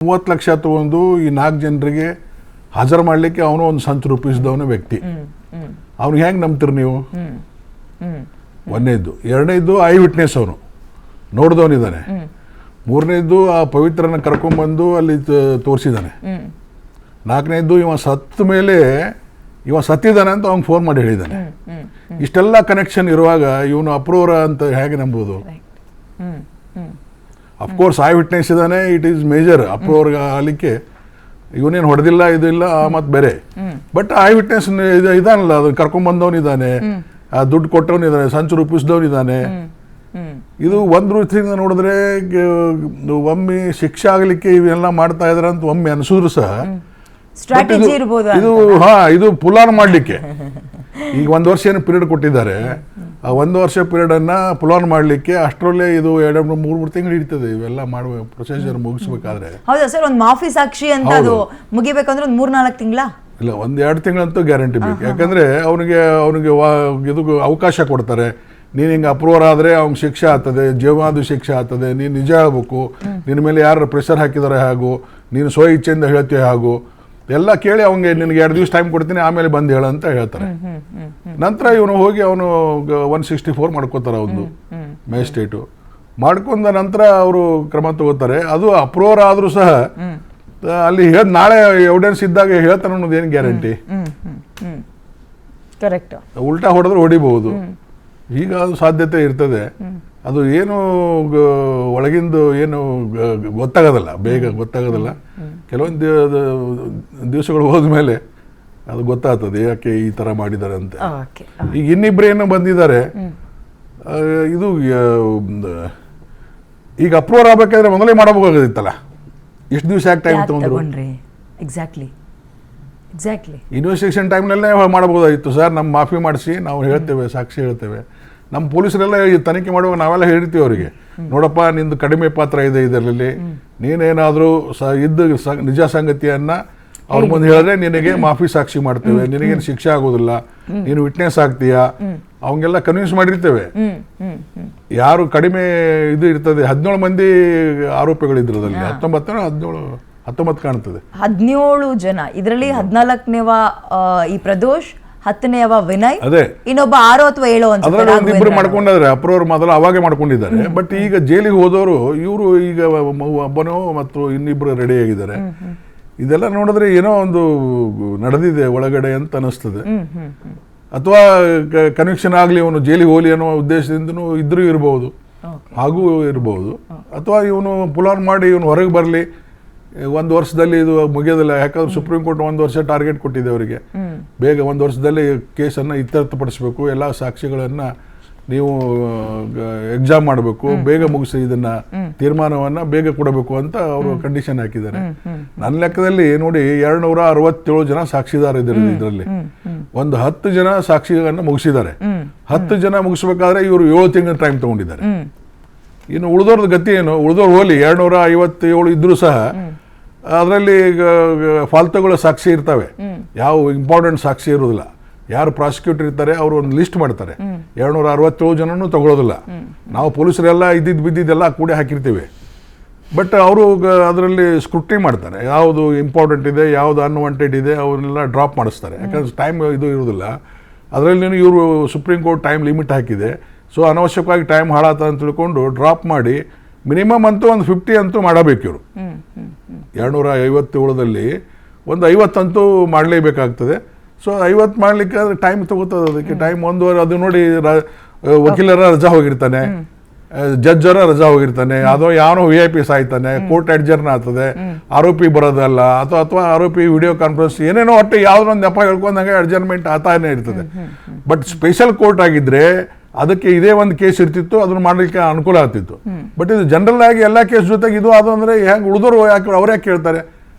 30 ಲಕ್ಷ ತಗೊಂಡು ಈ 4 ಜನರಿಗೆ ಹಾಜರು ಮಾಡಲಿಕ್ಕೆ ಅವನು ಒಂದು ಸಂಚು ರೂಪಿಸಿದವನ ವ್ಯಕ್ತಿ. ಅವ್ನಿಗೆ ಹೆಂಗೆ ನಂಬ್ತೀರಿ ನೀವು? ಒಂದನೇದ್ದು. ಎರಡನೇದ್ದು ಐ ವಿಟ್ನೆಸ್, ಅವನು ನೋಡಿದವನಿದ್ದಾನೆ. ಮೂರನೇದ್ದು ಆ ಪವಿತ್ರನ ಕರ್ಕೊಂಡ್ಬಂದು ಅಲ್ಲಿ ತೋರಿಸಿದ್ದಾನೆ. ನಾಲ್ಕನೇದ್ದು ಇವ ಸತ್ತ ಮೇಲೆ ಇವ ಸತ್ತಿದ್ದಾನೆ ಅಂತ ಅವ್ನಿಗೆ ಫೋನ್ ಮಾಡಿ ಹೇಳಿದ್ದಾನೆ. ಇಷ್ಟೆಲ್ಲ ಕನೆಕ್ಷನ್ ಇರುವಾಗ ಇವನು ಅಪ್ರೂವರ ಅಂತ ಹೇಗೆ ನಂಬೋದು? ಅಫ್ಕೋರ್ಸ್ ಐ ವಿಟ್ನೆಸ್ ಇದ್ದಾನೆ, ಇಟ್ ಈಸ್ ಮೇಜರ್. ಅಪ್ರೂವರ್ ಆಗಲಿಕ್ಕೆ ಇವನೇನು ಹೊಡೆದಿಲ್ಲ, ಇದಿಲ್ಲ ಮತ್ತು ಬೇರೆ. ಬಟ್ ಐ ವಿಟ್ನೆಸ್ ಇದಾನಲ್ಲ, ಅದನ್ನ ಕರ್ಕೊಂಡ್ಬಂದವನಿದ್ದಾನೆ, ಆ ದುಡ್ಡು ಕೊಟ್ಟವನಿದ್ದಾನೆ, ಸಂಚು ರೂಪಿಸಿದವನಿದ್ದಾನೆ. ಇದು ಒಂದು ರೀತಿಯಿಂದ ನೋಡಿದ್ರೆ ಒಮ್ಮೆ ಶಿಕ್ಷೆ ಆಗಲಿಕ್ಕೆ ಇವೆಲ್ಲ ಮಾಡ್ತಾ ಇದಾರೆ ಅಂತ ಒಮ್ಮೆ ಅನಿಸಿದ್ರು ಸಹ ಇದು ಪುಲಾನ್ ಮಾಡಲಿಕ್ಕೆ ಈಗ 1 ವರ್ಷ ಏನು ಪೀರಿಯಡ್ ಕೊಟ್ಟಿದ್ದಾರೆ. ಆ 1 ವರ್ಷ ಪೀರಿಯಡ್ ಅನ್ನ ಪುಲಾನ್ ಮಾಡಲಿಕ್ಕೆ ಅಷ್ಟರಲ್ಲೇ ಇದು 2-3 ತಿಂಗಳು ಹಿಡಿತದೆ ಇವೆಲ್ಲ ಮಾಡುವ ಪ್ರೊಸೀಜರ್ ಮುಗಿಸ್ಬೇಕಾದ್ರೆ. ಹೌದಾ ಸರ್? ಒಂದು ಮಾಫಿ ಸಾಕ್ಷಿ ಅಂತ ಅದು ಮುಗಿಬೇಕಂದ್ರೆ ಒಂದು 3-4 ತಿಂಗಳ ಇಲ್ಲ, 1-2 ತಿಂಗಳಂತೂ ಗ್ಯಾರಂಟಿ ಬೇಕು. ಯಾಕಂದ್ರೆ ಅವನಿಗೆ ಇದು ಅವಕಾಶ ಕೊಡ್ತಾರೆ. ನೀನು ಹಿಂಗೆ ಅಪ್ರೂವರ್ ಆದರೆ ಅವ್ನಿಗೆ ಶಿಕ್ಷೆ ಆಗ್ತದೆ, ಜೀವಾದು ಶಿಕ್ಷೆ ಆಗ್ತದೆ. ನೀನು ನಿಜ ಹೇಳ್ಬೇಕು, ನಿನ್ನ ಮೇಲೆ ಯಾರು ಪ್ರೆಷರ್ ಹಾಕಿದ್ದಾರೆ ಹಾಗೂ ನೀನು ಸ್ವ ಇಚ್ಛೆಯಿಂದ ಹೇಳ್ತೀವಿ ಹಾಗೂ ಎಲ್ಲ ಕೇಳಿ ಅವ್ನಿಗೆ ನಿನಗೆ 2 ದಿವಸ ಟೈಮ್ ಕೊಡ್ತೀನಿ, ಆಮೇಲೆ ಬಂದು ಹೇಳ ಅಂತ ಹೇಳ್ತಾರೆ. ನಂತರ ಇವನು ಹೋಗಿ ಅವನು 164 ಮಾಡ್ಕೋತಾರೆ ಒಂದು ಮ್ಯಾಜಿಸ್ಟ್ರೇಟು. ಮಾಡ್ಕೊಂಡ ನಂತರ ಅವರು ಕ್ರಮ ತಗೋತಾರೆ. ಅದು ಅಪ್ರೂವರ್ ಆದರೂ ಸಹ ಅಲ್ಲಿ ನಾಳೆ ಎವಿಡೆನ್ಸ್ ಇದ್ದಾಗ ಹೇಳ್ತಾನೆ ಅನ್ನೋದು ಏನು ಗ್ಯಾರಂಟಿ? ಕರೆಕ್ಟ್. ಉಲ್ಟಾ ಹೊಡೆದ್ರೆ ಹೊಡಿಬಹುದು. ಈಗ ಅದು ಸಾಧ್ಯತೆ ಇರ್ತದೆ. ಅದು ಏನು ಒಳಗಿಂದು ಏನು ಗೊತ್ತಾಗೋದಿಲ್ಲ, ಬೇಗ ಗೊತ್ತಾಗೋದಿಲ್ಲ. ಕೆಲವೊಂದು ದಿವಸಗಳು ಹೋದ್ಮೇಲೆ ಅದು ಗೊತ್ತಾಗ್ತದೆ ಯಾಕೆ ಈ ಥರ ಮಾಡಿದ್ದಾರೆ ಅಂತ. ಈಗ ಇನ್ನಿಬ್ರು ಏನೋ ಬಂದಿದ್ದಾರೆ. ಇದು ಈಗ ಅಪ್ರೂವರ್ ಆಗ್ಬೇಕಾದ್ರೆ ಮೊದಲೇ ಮಾಡಬೇಕಾಗಿತ್ತಲ್ಲ, ಎಷ್ಟು ದಿವಸ ಯಾಕೆ ಟೈಮ್ ತಗೊಂಡ್ರು? ಎಕ್ಸಾಕ್ಟ್ಲಿ ಇನ್ವೆಸ್ಟಿಗೇಷನ್ ಟೈಮ್ನಲ್ಲೇ ಮಾಡಬಹುದಾಗಿತ್ತು. ಸರ್ ನಮ್ಮ ಮಾಫಿ ಮಾಡಿಸಿ ನಾವು ಹೇಳ್ತೇವೆ, ಸಾಕ್ಷಿ ಹೇಳ್ತೇವೆ. ನಮ್ಮ ಪೊಲೀಸರೆಲ್ಲ ತನಿಖೆ ಮಾಡುವಾಗ ನಾವೆಲ್ಲ ಹೇಳ್ತೀವಿ ಅವರಿಗೆ, ನೋಡಪ್ಪ ನಿಂದು ಕಡಿಮೆ ಪಾತ್ರ ಇದೆ ಇದರಲ್ಲಿ, ನೀನೇನಾದರೂ ನಿಜ ಸಂಗತಿಯನ್ನ ಅವ್ರ ಮುಂದೆ ಹೇಳಿದ್ರೆ ನಿನಗೆ ಮಾಫಿ ಸಾಕ್ಷಿ ಮಾಡ್ತೇವೆ, ನಿನಗೇನು ಶಿಕ್ಷೆ ಆಗೋದಿಲ್ಲ, ನೀನು ವಿಟ್ನೆಸ್ ಆಗ್ತೀಯಾ, ಅವಂಗೆಲ್ಲ ಕನ್ವಿನ್ಸ್ ಮಾಡಿರ್ತೇವೆ. ಯಾರು ಕಡಿಮೆ ಇದು ಇರ್ತದೆ, 17 ಮಂದಿ ಆರೋಪಿಗಳಿದ್ರದಲ್ಲಿ, 19 ಕಾಣ್ತದೆ. 17 ಜನ. ಇದರಲ್ಲಿ 14ನೇವ ಈ ಪ್ರದೋಷ್, 10ನೇವ ವಿನಯ್, ಅದೇ ಇನ್ನೊಬ್ಬ 6 ಅಥವಾ 7 ಅದರಲ್ಲಿ ಒಂದಿಬ್ರು ಮಾಡ್ಕೊಂಡಿದ್ದಾರೆ. ಅಪ್ರೂವರ್ ಮೊದಲು ಅವಾಗೆ ಮಾಡ್ಕೊಂಡಿದ್ದಾರೆ. ಬಟ್ ಈಗ ಜೈಲಿಗೆ ಹೋದವರು ಇವರು ಈಗ ಒಬ್ಬನು ಮತ್ತು ಇನ್ನಿಬ್ರು ರೆಡಿ ಆಗಿದ್ದಾರೆ. ಇದೆಲ್ಲ ನೋಡಿದ್ರೆ ಏನೋ ಒಂದು ನಡೆದಿದೆ ಒಳಗಡೆ ಅಂತ ಅನಿಸ್ತದೆ. ಅಥವಾ ಕನೆಕ್ಷನ್ ಆಗಲಿ, ಇವನು ಜೈಲಿಗೆ ಹೋಗ್ಲಿ ಅನ್ನೋ ಉದ್ದೇಶದಿಂದನೂ ಇದ್ರೂ ಇರಬಹುದು, ಹಾಗೂ ಇರಬಹುದು. ಅಥವಾ ಇವನು ಪುಲಾನ್ ಮಾಡಿ ಇವನು ಹೊರಗೆ ಬರಲಿ, 1 ವರ್ಷದಲ್ಲಿ ಇದು ಮುಗಿಯೋದಿಲ್ಲ. ಯಾಕಂದ್ರೆ ಸುಪ್ರೀಂ ಕೋರ್ಟ್ 1 ವರ್ಷ ಟಾರ್ಗೆಟ್ ಕೊಟ್ಟಿದೆ ಅವರಿಗೆ. ಬೇಗ 1 ವರ್ಷದಲ್ಲಿ ಕೇಸನ್ನು ಇತ್ಯರ್ಥಪಡಿಸಬೇಕು, ಎಲ್ಲ ಸಾಕ್ಷಿಗಳನ್ನು ನೀವು ಎಕ್ಸಾಮ್ ಮಾಡಬೇಕು, ಬೇಗ ಮುಗಿಸಿ ಇದನ್ನ ತೀರ್ಮಾನವನ್ನ ಬೇಗ ಕೊಡಬೇಕು ಅಂತ ಅವರು ಕಂಡೀಷನ್ ಹಾಕಿದ್ದಾರೆ. ನನ್ನ ಲೆಕ್ಕದಲ್ಲಿ ನೋಡಿ 267 ಜನ ಸಾಕ್ಷಿದಾರ ಇದ್ದಾರೆ ಇದರಲ್ಲಿ. ಒಂದು 10 ಜನ ಸಾಕ್ಷಿಗಳನ್ನ ಮುಗಿಸಿದ್ದಾರೆ. 10 ಜನ ಮುಗಿಸ್ಬೇಕಾದ್ರೆ ಇವರು 7 ತಿಂಗಳ ಟೈಮ್ ತಗೊಂಡಿದ್ದಾರೆ. ಇನ್ನು ಉಳಿದೋರ್ದು ಗತಿ ಏನು? ಉಳಿದೋರು ಹೋಲಿ 257 ಇದ್ರೂ ಸಹ ಅದರಲ್ಲಿ ಫಾಲ್ತುಗಳ ಸಾಕ್ಷಿ ಇರ್ತವೆ, ಯಾವ ಇಂಪಾರ್ಟೆಂಟ್ ಸಾಕ್ಷಿ ಇರೋದಿಲ್ಲ. ಯಾರು ಪ್ರಾಸಿಕ್ಯೂಟರ್ ಇರ್ತಾರೆ ಅವರು ಒಂದು ಲಿಸ್ಟ್ ಮಾಡ್ತಾರೆ, 267 ಜನನೂ ತಗೊಳ್ಳೋದಿಲ್ಲ. ನಾವು ಪೊಲೀಸರೆಲ್ಲ ಬಿದ್ದಿದ್ದೆಲ್ಲ ಕೂಡಿ ಹಾಕಿರ್ತೀವಿ. ಬಟ್ ಅವರು ಅದರಲ್ಲಿ ಸ್ಕ್ರೂಟಿನಿ ಮಾಡ್ತಾರೆ, ಯಾವುದು ಇಂಪಾರ್ಟೆಂಟ್ ಇದೆ, ಯಾವುದು ಅನ್ವಾಂಟೆಡ್ ಇದೆ, ಅವನ್ನೆಲ್ಲ ಡ್ರಾಪ್ ಮಾಡಿಸ್ತಾರೆ. ಯಾಕಂದ್ರೆ ಟೈಮ್ ಇದು ಇರೋದಿಲ್ಲ ಅದರಲ್ಲಿ. ಇವರು ಸುಪ್ರೀಂ ಕೋರ್ಟ್ ಟೈಮ್ ಲಿಮಿಟ್ ಹಾಕಿದೆ. ಸೊ ಅನವಶ್ಯಕವಾಗಿ ಟೈಮ್ ಹಾಳಾತ ಅಂತ ತಿಳ್ಕೊಂಡು ಡ್ರಾಪ್ ಮಾಡಿ ಮಿನಿಮಮ್ ಅಂತೂ ಒಂದು 50 ಅಂತೂ ಮಾಡಬೇಕು ಇವರು. 257ದಲ್ಲಿ ಒಂದು 50 ಅಂತೂ ಮಾಡಲೇಬೇಕಾಗ್ತದೆ. ಸೊ 50 ಮಾಡಲಿಕ್ಕೆ ಆದರೆ ಟೈಮ್ ತಗೋತದೆ. ಅದಕ್ಕೆ ಟೈಮ್ 1 ವಾರ. ಅದು ನೋಡಿ, ವಕೀಲರ ರಜಾ ಹೋಗಿರ್ತಾನೆ, ಜಡ್ಜರ ರಜಾ ಹೋಗಿರ್ತಾನೆ, ಅದೋ ಯಾವನೋ VIP ಸಾಯ್ತಾನೆ, ಕೋರ್ಟ್ ಅಡ್ಜರ್ನ್ ಆಗ್ತದೆ, ಆರೋಪಿ ಬರೋದಲ್ಲ, ಅಥವಾ ಆರೋಪಿ ವಿಡಿಯೋ ಕಾನ್ಫರೆನ್ಸ್ ಏನೇನೋ ಒಟ್ಟು ಯಾವುದೊಂದು ನೆಪ ಹೇಳ್ಕೊಂಡಂಗೆ ಅಡ್ಜರ್ಮೆಂಟ್ ಆತಾನೇ ಇರ್ತದೆ. ಬಟ್ ಸ್ಪೆಷಲ್ ಕೋರ್ಟ್ ಆಗಿದ್ರೆ ಅದಕ್ಕೆ ಇದೇ ಒಂದು ಕೇಸ್ ಇರ್ತಿತ್ತು, ಅದನ್ನು ಮಾಡಲಿಕ್ಕೆ ಅನುಕೂಲ ಆಗ್ತಿತ್ತು. ಬಟ್ ಇದು ಜನರಲ್ ಆಗಿ ಎಲ್ಲ ಕೇಸ್ ಜೊತೆಗೆ ಇದು ಅದು ಅಂದರೆ ಹೆಂಗೆ ಉಳಿದೋರು ಯಾಕೆ ಅವ್ರು ಯಾಕೆ ಕೇಳ್ತಾರೆ,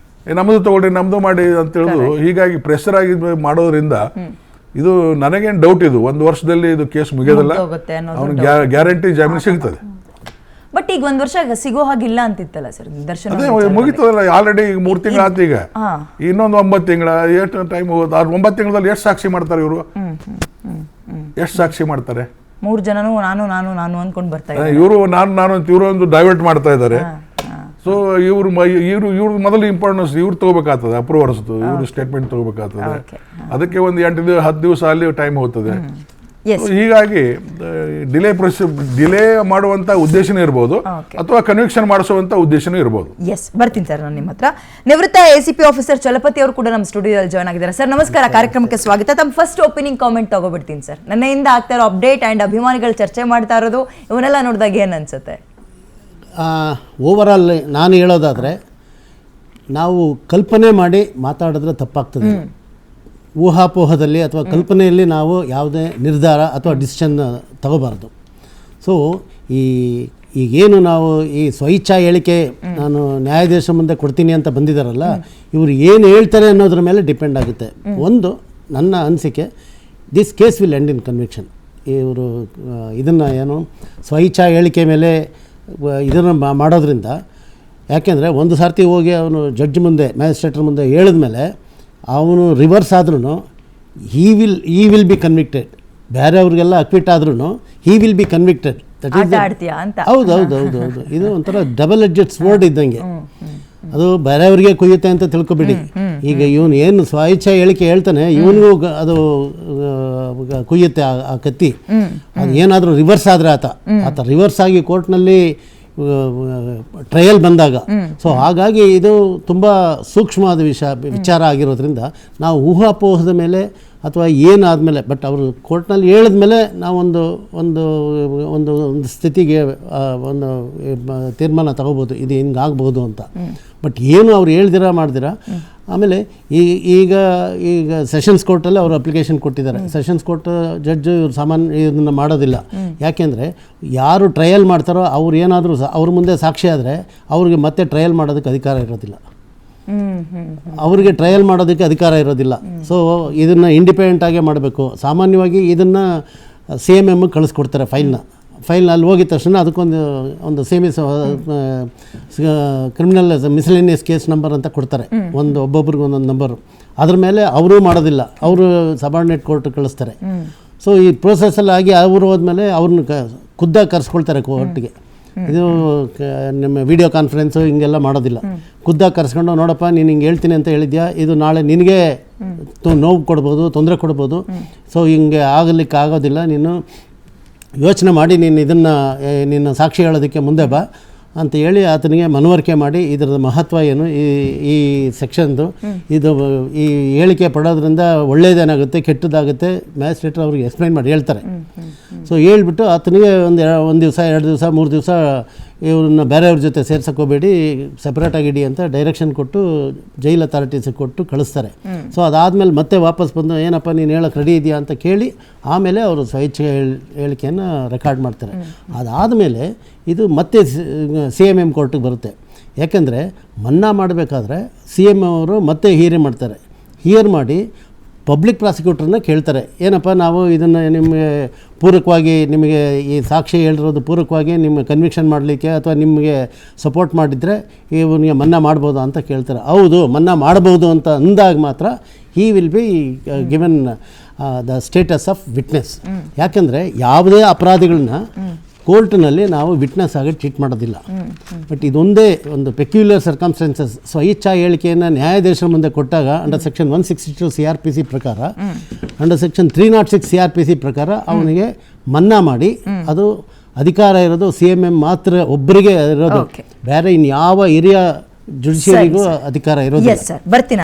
ನಮ್ಮದು ತಗೊಳ್ರಿ, ನಮ್ಮದು ಮಾಡಿ ಅಂತ ಹೇಳಿದ್ರು. ಹೀಗಾಗಿ ಪ್ರೆಷರ್ ಆಗಿ ಮಾಡೋದ್ರಿಂದ ಇದು ನನಗೇನು ಡೌಟ್, ಇದು 1 ವರ್ಷದಲ್ಲಿ ಇದು ಕೇಸ್ ಮುಗಿಯೋದಿಲ್ಲ, ಅವ್ನಿಗೆ ಗ್ಯಾರಂಟಿ ಜಾಮೀನು ಸಿಗ್ತದೆ. ಬಟ್ ಈಗ 1 ವರ್ಷ ಸಿಗೋ ಹಾಗಿಲ್ಲ ಅಂತಿತ್ತಲ್ಲ ಸರ್ ದರ್ಶನ? ಅದೇ ಮುಗಿತದಲ್ಲ, ಆಲ್ರೆಡಿ ಈಗ 3 ತಿಂಗಳು ಆಯ್ತು. ಈಗ ಇನ್ನೊಂದು 9 ತಿಂಗಳ ಎಷ್ಟು ಟೈಮ್ ಹೋಗೋದು? 9 ತಿಂಗಳಲ್ಲಿ ಎಷ್ಟು ಸಾಕ್ಷಿ ಮಾಡ್ತಾರೆ ಇವರು? ಎಷ್ಟು ಸಾಕ್ಷಿ ಮಾಡ್ತಾರೆ? 3 ಜನನು ನಾನು ನಾನು ನಾನು ಅನ್ಕೊಂಡು ಬರ್ತಾ ಇದ್ದಾರೆ. ಇವರು ನಾನು ಅಂತ ಇವರು ಒಂದು ಡೈವರ್ಟ್ ಮಾಡ್ತಾ ಇದ್ದಾರೆ. ಸೊ ಇವ್ರು ಮೊದಲು ಇಂಪಾರ್ಟೆನ್ಸ್ ಇವ್ರು ತಗೋಬೇಕಾಗ್ತದೆ, ಅಪ್ರೂವರ್ಸ್ದು ಇವ್ರು ಸ್ಟೇಟ್ಮೆಂಟ್ ತಗೋಬೇಕಾಗ್ತದೆ. ಅದಕ್ಕೆ ಒಂದು 10 ದಿವಸ ಅಲ್ಲಿ ಟೈಮ್ ಹೋಗ್ತದೆ. ಹೀಗಾಗಿ ಡಿಲೇ ಮಾಡುವಂತ ಉದ್ದೇಶನೂ ಇರ್ಬೋದು, ಅಥವಾ ಕನ್ವಿಕ್ಷನ್ ಮಾಡಿಸುವಂತ ಉದ್ದೇಶನೂ ಇರ್ಬೋದು. ಎಸ್, ಬರ್ತೀನಿ ಸರ್ ನಾನು ನಿಮ್ಮ ಹತ್ರ. ನಿವೃತ್ತ ACP ಆಫೀಸರ್ ಚಲಪತಿ ಅವರು ಕೂಡ ನಮ್ಮ ಸ್ಟುಡಿಯೋದಲ್ಲಿ ಜಾಯ್ನ್ ಆಗಿದ್ದಾರೆ. ಸರ್ ನಮಸ್ಕಾರ, ಕಾರ್ಯಕ್ರಮಕ್ಕೆ ಸ್ವಾಗತ. ತಮ್ಮ ಫಸ್ಟ್ ಓಪನಿಂಗ್ ಕಾಮೆಂಟ್ ತಗೋಬಿಡ್ತೀನಿ ಸರ್. ನನ್ನೆಯಿಂದ ಆಗ್ತಾ ಇರೋ ಅಪ್ಡೇಟ್ ಆ್ಯಂಡ್ ಅಭಿಮಾನಿಗಳು ಚರ್ಚೆ ಮಾಡ್ತಾ ಇರೋದು ಇವನ್ನೆಲ್ಲ ನೋಡಿದಾಗ ಏನು ಅನ್ಸುತ್ತೆ? ಓವರಾಲ್ ನಾನು ಹೇಳೋದಾದರೆ, ನಾವು ಕಲ್ಪನೆ ಮಾಡಿ ಮಾತಾಡಿದ್ರೆ ತಪ್ಪಾಗ್ತದೆ. ಊಹಾಪೋಹದಲ್ಲಿ ಅಥವಾ ಕಲ್ಪನೆಯಲ್ಲಿ ನಾವು ಯಾವುದೇ ನಿರ್ಧಾರ ಅಥವಾ ಡಿಸಿಷನ್ ತಗೋಬಾರ್ದು. ಸೊ ಈಗೇನು ನಾವು ಈ ಸ್ವಇಚ್ಛಾ ಹೇಳಿಕೆ ನಾನು ನ್ಯಾಯಾಧೀಶ ಮುಂದೆ ಕೊಡ್ತೀನಿ ಅಂತ ಬಂದಿದ್ದಾರಲ್ಲ, ಇವರು ಏನು ಹೇಳ್ತಾರೆ ಅನ್ನೋದ್ರ ಮೇಲೆ ಡಿಪೆಂಡ್ ಆಗುತ್ತೆ. ಒಂದು ನನ್ನ ಅನಿಸಿಕೆ, this case will end in conviction. ಇವರು ಇದನ್ನು ಏನು ಸ್ವಇಚ್ಛಾ ಹೇಳಿಕೆ ಮೇಲೆ ಇದನ್ನು ಮಾಡೋದ್ರಿಂದ, ಯಾಕೆಂದರೆ ಒಂದು ಸಾರ್ತಿ ಹೋಗಿ ಅವನು ಜಡ್ಜ್ ಮುಂದೆ, ಮ್ಯಾಜಿಸ್ಟ್ರೇಟ್ರ್ ಮುಂದೆ ಹೇಳಿದ್ಮೇಲೆ ಅವನು ರಿವರ್ಸ್ ಆದ್ರೂ ಈ ವಿಲ್ ಬಿ ಕನ್ವಿಕ್ಟೆಡ್. ಬೇರೆಯವ್ರಿಗೆಲ್ಲ ಅಕ್ವಿಟ್ ಆದ್ರೂ he will be convicted. That is ಹೌದು. ಇದು ಒಂಥರ ಡಬಲ್ ಎಡ್ಜೆಡ್ ಸ್ವರ್ಡ್ ಇದ್ದಂಗೆ. ಅದು ಬೇರೆಯವ್ರಿಗೆ ಕುಯ್ಯುತ್ತೆ ಅಂತ ತಿಳ್ಕೊಬೇಡಿ. ಈಗ ಇವನು ಏನು ಸ್ವಇಚ್ಛಾ ಹೇಳಿಕೆ ಹೇಳ್ತಾನೆ, ಇವನಿಗೂ ಅದು ಕುಯ್ಯುತ್ತೆ ಆ ಕತ್ತಿ. ಅದು ಏನಾದರೂ ರಿವರ್ಸ್ ಆದರೆ ಆತ ರಿವರ್ಸ್ ಆಗಿ ಕೋರ್ಟ್ನಲ್ಲಿ ಟ್ರಯಲ್ ಬಂದಾಗ, ಸೊ ಹಾಗಾಗಿ ಇದು ತುಂಬ ಸೂಕ್ಷ್ಮವಾದ ವಿಚಾರ ಆಗಿರೋದ್ರಿಂದ ನಾವು ಊಹಾಪೋಹದ ಮೇಲೆ ಅಥವಾ ಏನಾದಮೇಲೆ, ಬಟ್ ಅವರು ಕೋರ್ಟ್ನಲ್ಲಿ ಹೇಳಿದ್ಮೇಲೆ ನಾವು ಒಂದು ಸ್ಥಿತಿಗೆ ಒಂದು ತೀರ್ಮಾನ ತಗೋಬೋದು, ಇದು ಹಿಂಗಾಗ್ಬೋದು ಅಂತ. ಬಟ್ ಏನು ಅವ್ರು ಹೇಳ್ದಿರ ಮಾಡ್ದಿರ. ಆಮೇಲೆ ಈಗ ಸೆಷನ್ಸ್ ಕೋರ್ಟಲ್ಲಿ ಅವರು ಅಪ್ಲಿಕೇಶನ್ ಕೊಟ್ಟಿದ್ದಾರೆ. ಸೆಷನ್ಸ್ ಕೋರ್ಟ್ ಜಡ್ಜು ಸಾಮಾನ್ಯ ಇದನ್ನು ಮಾಡೋದಿಲ್ಲ. ಯಾಕೆಂದರೆ ಯಾರು ಟ್ರಯಲ್ ಮಾಡ್ತಾರೋ ಅವ್ರು ಏನಾದರೂ ಅವ್ರ ಮುಂದೆ ಸಾಕ್ಷಿ ಆದರೆ ಅವ್ರಿಗೆ ಮತ್ತೆ ಟ್ರಯಲ್ ಮಾಡೋದಕ್ಕೆ ಅಧಿಕಾರ ಇರೋದಿಲ್ಲ. ಸೊ ಇದನ್ನು ಇಂಡಿಪೆಂಡೆಂಟಾಗೇ ಮಾಡಬೇಕು. ಸಾಮಾನ್ಯವಾಗಿ ಇದನ್ನು CMM ಕಳಿಸ್ಕೊಡ್ತಾರೆ ಫೈಲ್ ಅಲ್ಲಿ ಹೋಗಿದ ತಕ್ಷಣ ಅದಕ್ಕೊಂದು ಕ್ರಿಮಿನಲ್ ಮಿಸ್ಲೆನಿಯಸ್ ಕೇಸ್ ನಂಬರ್ ಅಂತ ಕೊಡ್ತಾರೆ. ಒಬ್ಬೊಬ್ರಿಗೆ ಒಂದೊಂದು ನಂಬರು. ಅದ್ರ ಮೇಲೆ ಅವರೂ ಮಾಡೋದಿಲ್ಲ, ಅವರು ಸಬಾರ್ಡಿನೇಟ್ ಕೋರ್ಟ್ ಕಳಿಸ್ತಾರೆ. ಸೊ ಈ ಪ್ರೋಸೆಸ್ಸಲ್ಲಿ ಆಗಿ ಅವರು ಹೋದ್ಮೇಲೆ ಅವ್ರನ್ನ ಖುದ್ದಾಗಿ ಕರೆಸ್ಕೊಳ್ತಾರೆ ಕೋರ್ಟ್ಗೆ. ಇದು ನಿಮ್ಮ ವಿಡಿಯೋ ಕಾನ್ಫರೆನ್ಸು ಹಿಂಗೆಲ್ಲ ಮಾಡೋದಿಲ್ಲ. ಖುದ್ದಾಗಿ ಕರೆಸ್ಕೊಂಡು, ನೋಡಪ್ಪ ನೀನು ಹಿಂಗೆ ಹೇಳ್ತೀನಿ ಅಂತ ಹೇಳಿದ್ಯಾ, ಇದು ನಾಳೆ ನಿನಗೆ ನೋವು ಕೊಡ್ಬೋದು, ತೊಂದರೆ ಕೊಡ್ಬೋದು. ಸೊ ಹಿಂಗೆ ಆಗಲಿಕ್ಕೆ ಆಗೋದಿಲ್ಲ, ನೀನು ಯೋಚನೆ ಮಾಡಿ ನಿನ್ನ ಸಾಕ್ಷಿ ಹೇಳೋದಕ್ಕೆ ಮುಂದೆ ಬಾ ಅಂತ ಹೇಳಿ ಆತನಿಗೆ ಮನವರಿಕೆ ಮಾಡಿ ಇದರದ ಮಹತ್ವ ಏನು, ಈ ಸೆಕ್ಷನ್ದು, ಇದು ಈ ಹೇಳಿಕೆ ಪಡೋದ್ರಿಂದ ಒಳ್ಳೆಯದೇನಾಗುತ್ತೆ ಕೆಟ್ಟದಾಗುತ್ತೆ ಮ್ಯಾಜಿಸ್ಟ್ರೇಟ್ರು ಅವ್ರಿಗೆ ಎಕ್ಸ್ಪ್ಲೈನ್ ಮಾಡಿ ಹೇಳ್ತಾರೆ. ಸೊ ಹೇಳ್ಬಿಟ್ಟು ಆತನಿಗೆ ಒಂದು ದಿವಸ 2 ದಿವಸ 3 ದಿವಸ ಇವ್ರನ್ನ ಬೇರೆಯವ್ರ ಜೊತೆ ಸೇರ್ಸೋಕೋಬೇಡಿ, ಸಪ್ರೇಟಾಗಿ ಇಡಿ ಅಂತ ಡೈರೆಕ್ಷನ್ ಕೊಟ್ಟು ಜೈಲ್ ಅಥಾರಿಟೀಸಿಗೆ ಕೊಟ್ಟು ಕಳಿಸ್ತಾರೆ. ಸೊ ಅದಾದಮೇಲೆ ಮತ್ತೆ ವಾಪಸ್ ಬಂದು, ಏನಪ್ಪ ನೀನು ಹೇಳೋಕ್ಕೆ ರೆಡಿ ಇದೆಯಾ ಅಂತ ಕೇಳಿ ಆಮೇಲೆ ಅವರು ಸ್ವಇಚ್ಛೆ ಹೇಳಿಕೆಯನ್ನು ರೆಕಾರ್ಡ್ ಮಾಡ್ತಾರೆ. ಅದಾದಮೇಲೆ ಇದು ಮತ್ತೆ CMM ಕೋರ್ಟಿಗೆ ಬರುತ್ತೆ. ಯಾಕೆಂದರೆ ಮನ್ನಾ ಮಾಡಬೇಕಾದ್ರೆ CMM ಅವರು ಮತ್ತೆ ಹಿಯರ್ ಮಾಡಿ ಪಬ್ಲಿಕ್ ಪ್ರಾಸಿಕ್ಯೂಟ್ರನ್ನ ಕೇಳ್ತಾರೆ, ಏನಪ್ಪ ನಾವು ಇದನ್ನು ನಿಮಗೆ ಪೂರಕವಾಗಿ, ನಿಮಗೆ ಈ ಸಾಕ್ಷಿ ಹೇಳಿರೋದು ಪೂರಕವಾಗಿ ನಿಮಗೆ ಕನ್ವಿಕ್ಷನ್ ಮಾಡಲಿಕ್ಕೆ ಅಥವಾ ನಿಮಗೆ ಸಪೋರ್ಟ್ ಮಾಡಿದರೆ ಇವನಿಗೆ ಮನ್ನಾ ಮಾಡ್ಬೋದು ಅಂತ ಕೇಳ್ತಾರೆ. ಹೌದು, ಮನ್ನಾ ಮಾಡ್ಬೋದು ಅಂತ ಅಂದಾಗ ಮಾತ್ರ he will be given the status of witness. ಯಾಕೆಂದರೆ ಯಾವುದೇ ಅಪರಾಧಿಗಳನ್ನ ಕೋರ್ಟ್ನಲ್ಲಿ ನಾವು ವಿಟ್ನೆಸ್ ಆಗಿ ಟ್ರೀಟ್ ಮಾಡೋದಿಲ್ಲ. ಬಟ್ ಇದೊಂದೇ ಒಂದು ಪೆಕ್ಯುಲರ್ ಸರ್ಕಮ್ಸ್ಟೆನ್ಸಸ್. ಸ್ವಇಚ್ಛಾ ಹೇಳಿಕೆಯನ್ನು ನ್ಯಾಯಾಧೀಶರ ಮುಂದೆ ಕೊಟ್ಟಾಗ ಅಂಡರ್ ಸೆಕ್ಷನ್ 162 CRPC ಪ್ರಕಾರ, ಅಂಡರ್ ಸೆಕ್ಷನ್ 306 CRPC ಪ್ರಕಾರ ಅವನಿಗೆ ಮನ್ನಾ ಮಾಡಿ, ಅದು ಅಧಿಕಾರ ಇರೋದು CMM ಮಾತ್ರ ಒಬ್ಬರಿಗೆ ಇರೋದು, ಬೇರೆ ಇನ್ಯಾವ ಹಿರಿಯ ಜುಡಿಷಿಯರಿಗೂ ಅಧಿಕಾರ ಇರೋದು. ಬರ್ತೀನಿ.